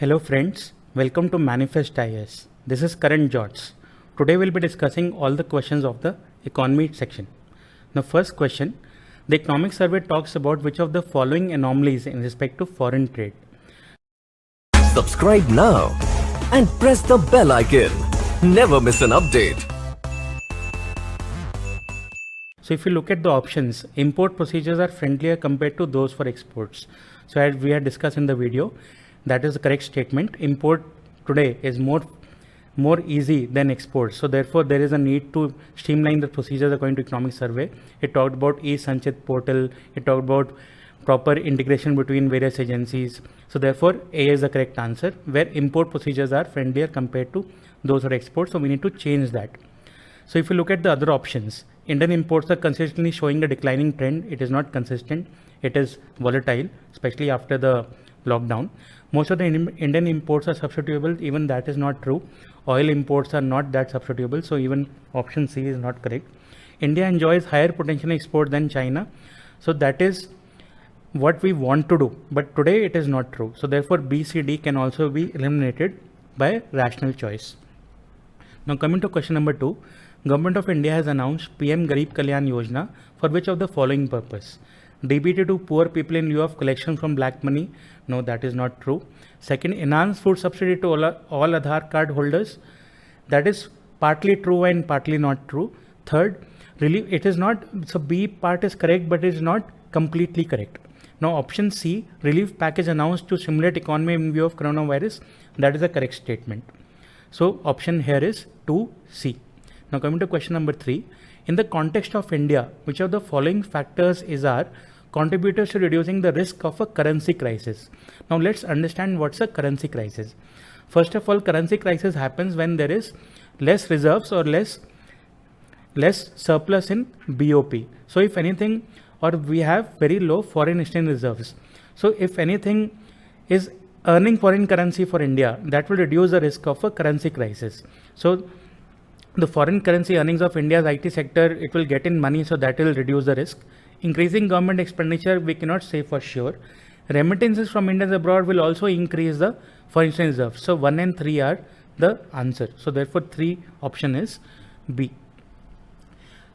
Hello friends, welcome to Manifest IS. This is Karan George. Today we'll be discussing all the questions of the economy section. The first question, the economic survey talks about which of the following anomalies in respect to foreign trade. Subscribe now and press the bell icon. Never miss an update. So if you look at the options, import procedures are friendlier compared to those for exports. So as we had discussed in the video, that is the correct statement. Import today is more easy than export. So therefore there is a need to streamline the procedures according to economic survey. It talked about e-Sanchit portal. It talked about proper integration between various agencies. So therefore A is the correct answer, where import procedures are friendlier compared to those for export. So we need to change that. So if you look at the other options, Indian imports are consistently showing a declining trend. It is not consistent. It is volatile, especially after the lockdown. Most of the Indian imports are substitutable. Even that is not true. Oil imports are not that substitutable. So even option C is not correct. India enjoys higher potential export than China. So that is what we want to do. But today it is not true. So therefore B, C, D can also be eliminated by rational choice. Now coming to question number 2. Government of India has announced PM Garib Kalyan Yojana for which of the following purpose? DBT to poor people in lieu of collection from black money. No, that is not true. Second, enhanced food subsidy to all Aadhaar card holders. That is partly true and partly not true. Third, relief. It is not. So B part is correct, but it is not completely correct. Now option C, relief package announced to stimulate economy in view of coronavirus. That is the correct statement. So option here is 2C. Now coming to question number 3. In the context of India, which of the following factors are contributors to reducing the risk of a currency crisis? Now let's understand what's a currency crisis. First of all, currency crisis happens when there is less reserves or less surplus in BOP. So if anything, or we have very low foreign exchange reserves. So if anything is earning foreign currency for India, that will reduce the risk of a currency crisis. So the foreign currency earnings of India's IT sector, it will get in money, so that will reduce the risk. Increasing government expenditure, we cannot say for sure. Remittances from Indians abroad will also increase the foreign exchange reserve. So 1 and 3 are the answer. So therefore 3 option is B.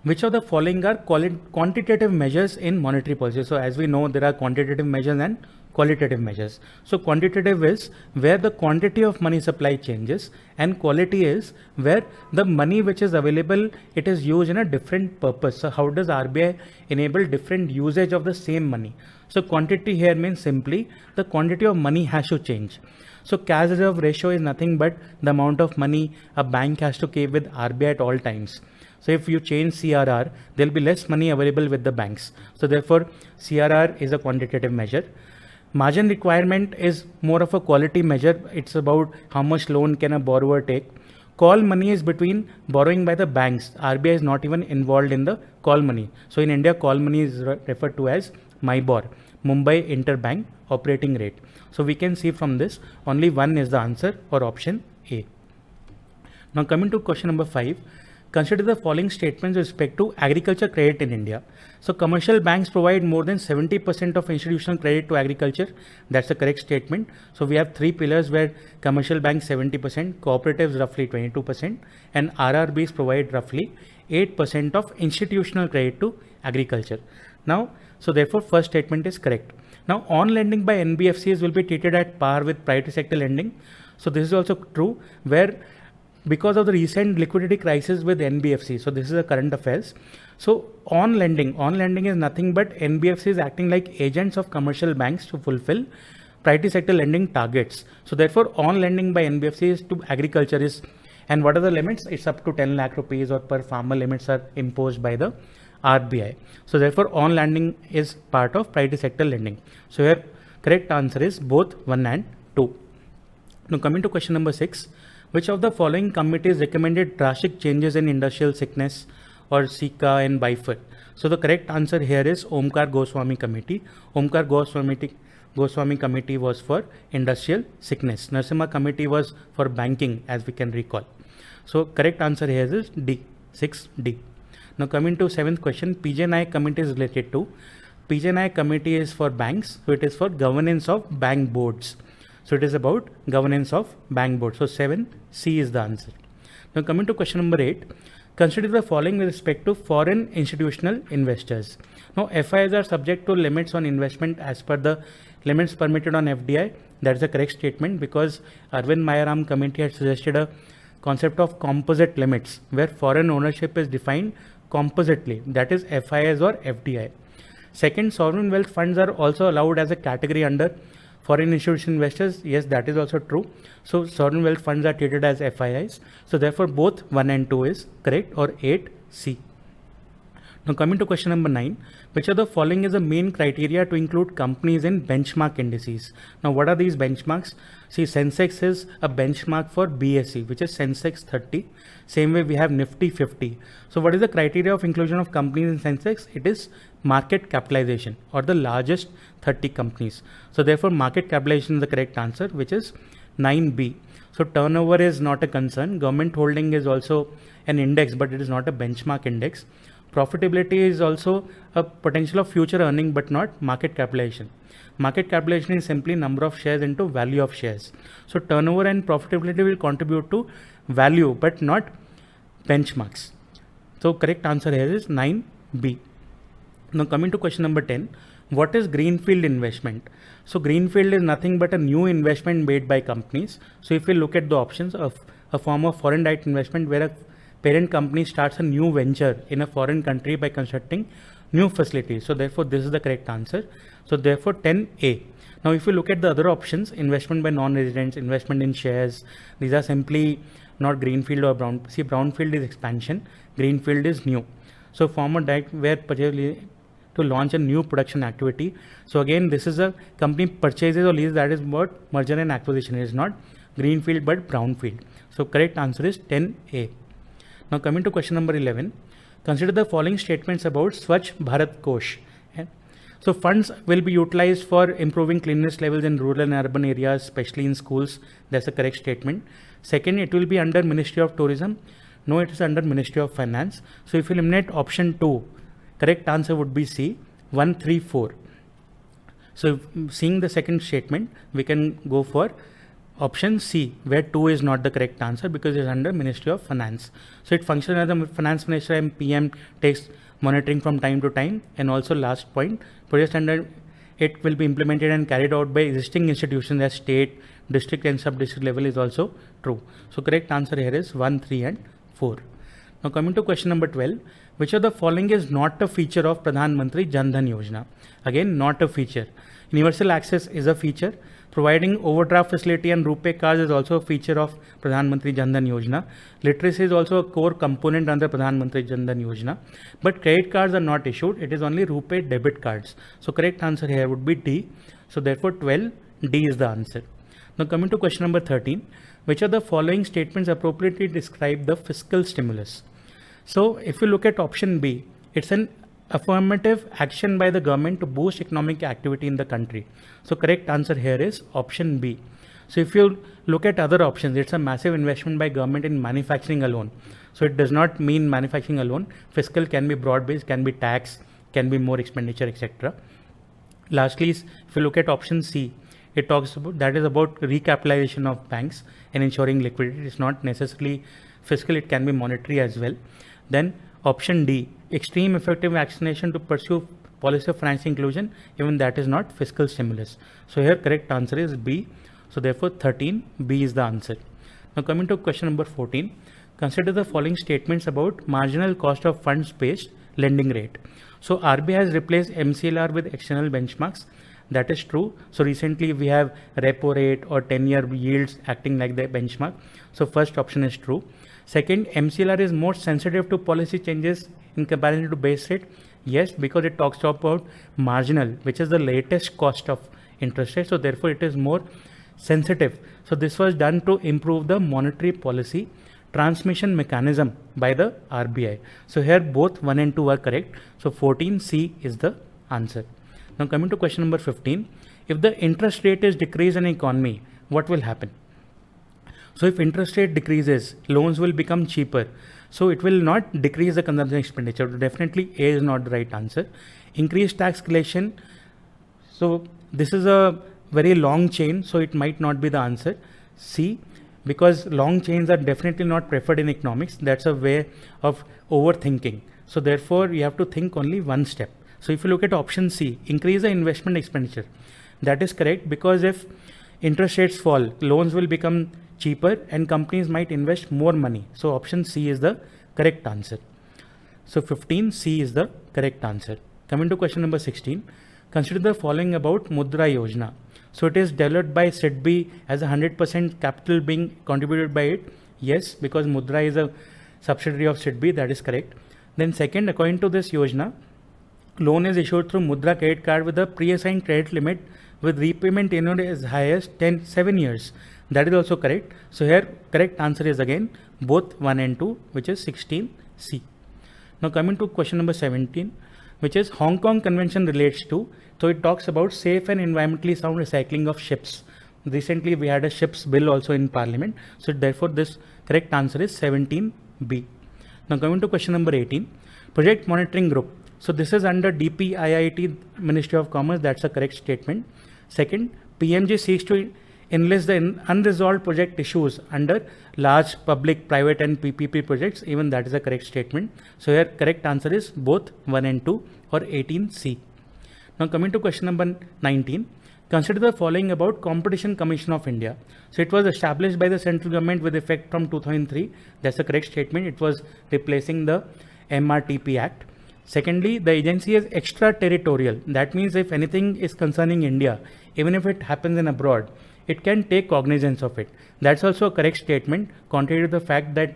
Which of the following are quantitative measures in monetary policy? So as we know, there are quantitative measures and qualitative measures. So quantitative is where the quantity of money supply changes, and quality is where the money which is available, it is used in a different purpose. So how does RBI enable different usage of the same money? So quantity here means simply the quantity of money has to change. So cash reserve ratio is nothing but the amount of money a bank has to keep with RBI at all times. So if you change CRR, there will be less money available with the banks. So therefore CRR is a quantitative measure. Margin requirement is more of a quality measure. It's about how much loan can a borrower take. Call money is between borrowing by the banks. RBI is not even involved in the call money. So in India, call money is referred to as MIBOR, Mumbai Interbank Operating Rate. So we can see from this, only one is the answer, or option A. Now coming to question number 5. Consider the following statements with respect to agriculture credit in India. So commercial banks provide more than 70% of institutional credit to agriculture. That's the correct statement. So we have 3 pillars where commercial banks 70%, cooperatives roughly 22%, and RRBs provide roughly 8% of institutional credit to agriculture. Now, so therefore first statement is correct. Now on lending by NBFCs will be treated at par with private sector lending. So this is also true, where because of the recent liquidity crisis with NBFC. So this is a current affairs. So on lending is nothing but NBFCs acting like agents of commercial banks to fulfill private sector lending targets. So therefore on lending by NBFCs to agriculture is, and what are the limits? It's up to 10 lakh rupees or per farmer limits are imposed by the RBI. So therefore on lending is part of private sector lending. So here correct answer is both 1 and 2. Now coming to question number 6. Which of the following committees recommended drastic changes in industrial sickness, or SICA and BIFER? So the correct answer here is Omkar Goswami Committee. Omkar Goswami Committee was for industrial sickness. Narasimha Committee was for banking, as we can recall. So correct answer here is D, 6D. Now coming to 7th question, PJ Nayak Committee is related to. PJ Nayak Committee is for banks, so it is for governance of bank boards. So it is about governance of bank board. So 7C is the answer. Now coming to question number 8, consider the following with respect to foreign institutional investors. Now FIIs are subject to limits on investment as per the limits permitted on FDI. That's the correct statement, because Arvind Mayaram committee had suggested a concept of composite limits where foreign ownership is defined compositely, that is FIIs or FDI. Second, sovereign wealth funds are also allowed as a category under foreign institutional investors. Yes, that is also true. So sovereign wealth funds are treated as FIIs. So therefore both 1 and 2 is correct, or 8C. Now coming to question number 9, which of the following is the main criteria to include companies in benchmark indices? Now what are these benchmarks? See, Sensex is a benchmark for BSE, which is Sensex 30. Same way we have Nifty 50. So what is the criteria of inclusion of companies in Sensex? It is market capitalization, or the largest 30 companies. So therefore market capitalization is the correct answer, which is 9B. So turnover is not a concern. Government holding is also an index, but it is not a benchmark index. Profitability is also a potential of future earning, but not market capitalization. Market capitalization is simply number of shares into value of shares. So turnover and profitability will contribute to value, but not benchmarks. So correct answer here is 9B. Now coming to question number 10, what is greenfield investment? So greenfield is nothing but a new investment made by companies. So if we look at the options of a form of foreign direct investment where a parent company starts a new venture in a foreign country by constructing new facilities. So therefore this is the correct answer. So therefore 10A. Now if you look at the other options, investment by non-residents, investment in shares, these are simply not greenfield or brown. See, brownfield is expansion, greenfield is new. So form a direct where particularly to launch a new production activity. So again, this is a company purchases or leases, that is what merger and acquisition. It is not greenfield but brownfield. So correct answer is 10A. Now coming to question number 11, consider the following statements about Swachh Bharat Kosh. So funds will be utilized for improving cleanliness levels in rural and urban areas, especially in schools. That's a correct statement. Second, it will be under Ministry of Tourism. No, it is under Ministry of Finance. So if you eliminate option 2, correct answer would be C, 1, 3, 4. So seeing the second statement, we can go for option C, where 2 is not the correct answer because it is under Ministry of Finance. So it functions as the Finance Minister and PM takes monitoring from time to time. And also last point, project under it will be implemented and carried out by existing institutions as state, district and sub-district level is also true. So correct answer here is 1, 3 and 4. Now coming to question number 12, which of the following is not a feature of Pradhan Mantri Jan Dhan Yojana? Again, not a feature. Universal access is a feature. Providing overdraft facility and RuPay cards is also a feature of Pradhan Mantri Jan Dhan Yojana. Literacy is also a core component under Pradhan Mantri Jan Dhan Yojana. But credit cards are not issued. It is only RuPay debit cards. So correct answer here would be D. So therefore 12, D is the answer. Now coming to question number 13, which of the following statements appropriately describe the fiscal stimulus? So if you look at option B, it's an affirmative action by the government to boost economic activity in the country. So correct answer here is option B. So if you look at other options, it's a massive investment by government in manufacturing alone. So it does not mean manufacturing alone. Fiscal can be broad-based, can be tax, can be more expenditure, etc. Lastly, if you look at option C, it talks about that is about recapitalization of banks and ensuring liquidity. It's not necessarily fiscal, it can be monetary as well. Then option D, extreme effective vaccination to pursue policy of financial inclusion, even that is not fiscal stimulus. So here correct answer is B. So therefore 13, B is the answer. Now coming to question number 14, consider the following statements about marginal cost of funds based lending rate. So RBI has replaced MCLR with external benchmarks. That is true. So recently we have repo rate or 10-year yields acting like the benchmark. So first option is true. Second, MCLR is more sensitive to policy changes in comparison to base rate. Yes, because it talks about marginal, which is the latest cost of interest rate. So therefore it is more sensitive. So this was done to improve the monetary policy transmission mechanism by the RBI. So here both 1 and 2 are correct. So 14C is the answer. Now coming to question number 15, if the interest rate is decreased in an economy, what will happen? So if interest rate decreases, loans will become cheaper. So it will not decrease the consumption expenditure. Definitely A is not the right answer. Increased tax collection. So this is a very long chain, so it might not be the answer. C, because long chains are definitely not preferred in economics. That's a way of overthinking. So therefore, you have to think only one step. So if you look at option C, increase the investment expenditure. That is correct, because if interest rates fall, loans will become cheaper and companies might invest more money. So option C is the correct answer. So 15C is the correct answer. Coming to question number 16, consider the following about Mudra Yojana. So it is developed by SIDBI as 100% capital being contributed by it. Yes, because Mudra is a subsidiary of SIDBI, that is correct. Then second, according to this Yojana, loan is issued through Mudra credit card with a pre-assigned credit limit with repayment tenure as high as 7 years. That is also correct. So here correct answer is again both 1 and 2, which is 16C. Now coming to question number 17, which is Hong Kong Convention relates to. So it talks about safe and environmentally sound recycling of ships. Recently we had a ships bill also in Parliament. So therefore this correct answer is 17B. Now coming to question number 18, Project Monitoring Group. So this is under DPIIT, Ministry of Commerce. That's a correct statement. Second, PMG seeks to enlist the unresolved project issues under large public, private and PPP projects. Even that is a correct statement. So here correct answer is both 1 and 2 or 18C. Now coming to question number 19, consider the following about Competition Commission of India. So it was established by the central government with effect from 2003. That's a correct statement. It was replacing the MRTP Act. Secondly, the agency is extraterritorial. That means if anything is concerning India, even if it happens in abroad, it can take cognizance of it. That's also a correct statement, contrary to the fact that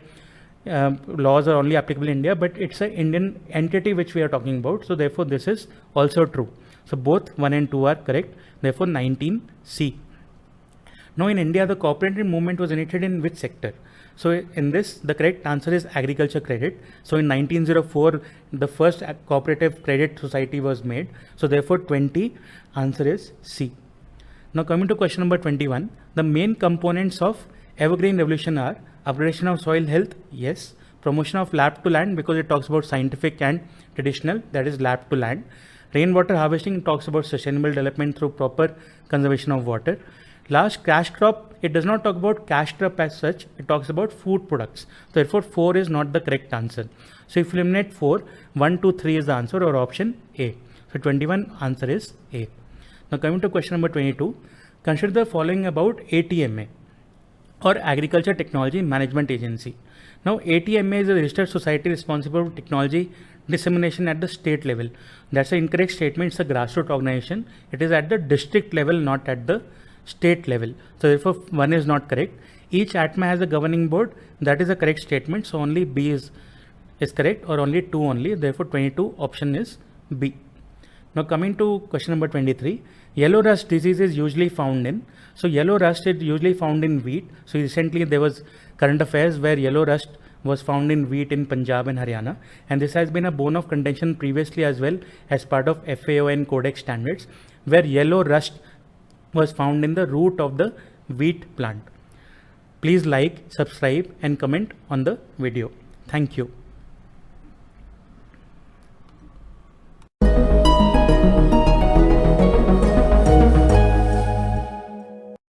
laws are only applicable in India, but it's an Indian entity which we are talking about. So therefore, this is also true. So both 1 and 2 are correct. Therefore, 19C. Now in India, the cooperative movement was initiated in which sector? So in this, the correct answer is agriculture credit. So in 1904, the first cooperative credit society was made. So therefore 20, answer is C. Now coming to question number 21, the main components of Evergreen Revolution are upgradation of soil health, yes. Promotion of lab to land, because it talks about scientific and traditional, that is lab to land. Rainwater harvesting talks about sustainable development through proper conservation of water. Last, cash crop, it does not talk about cash crop as such, it talks about food products. Therefore 4 is not the correct answer. So if you eliminate 4, 1, 2, 3 is the answer, or option A. So 21 answer is A. Now coming to question number 22, consider the following about ATMA or Agriculture Technology Management Agency. Now ATMA is a registered society responsible for technology dissemination at the state level. That's an incorrect statement. It's a grassroots organization. It is at the district level, not at the state level. So therefore 1 is not correct. Each ATMA has a governing board. That is a correct statement. So only B is correct, or only 2 only. Therefore 22 option is B. Now coming to question number 23, yellow rust disease is usually found in. So yellow rust is usually found in wheat. So recently there was current affairs where yellow rust was found in wheat in Punjab and Haryana, and this has been a bone of contention previously as well as part of FAO and Codex standards, where yellow rust was found in the root of the wheat plant. Please like, subscribe and comment on the video. Thank you.